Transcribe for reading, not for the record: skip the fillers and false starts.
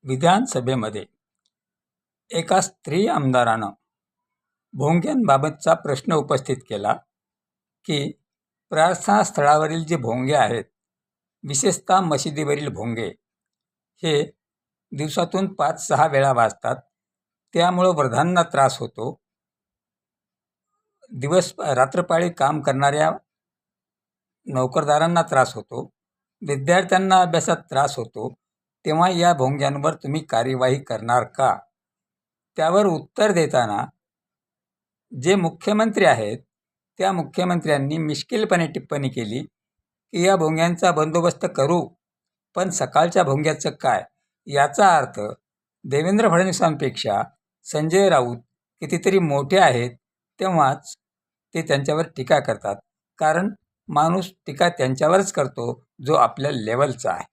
विधानसभेमध्ये एका स्त्री आमदारानं भोंग्यांबाबतचा प्रश्न उपस्थित केला की प्रार्थनास्थळावरील जे भोंगे आहेत, विशेषतः मशिदीवरील भोंगे, हे दिवसातून 5-6 वेळा वाजतात. त्यामुळं वृद्धांना त्रास होतो. रात्रपाळी काम करणाऱ्या नोकरदारांना त्रास होतो. विद्यार्थ्यांना अभ्यासात त्रास होतो. तेव्हा या भोंग्यांवर तुम्ही कार्यवाही करणार का? त्यावर उत्तर देताना जे मुख्यमंत्री आहेत, त्या मुख्यमंत्र्यांनी मिश्किलपणे टिप्पणी केली की या भोंग्यांचा बंदोबस्त करू, पण सकाळच्या भोंग्याचं काय? याचा अर्थ देवेंद्र फडणवीसांपेक्षा संजय राऊत कितीतरी मोठे आहेत, तेव्हाच ते त्यांच्यावर टीका करतात. कारण माणूस टीका त्यांच्यावरच करतो जो आपल्या लेवलचा आहे.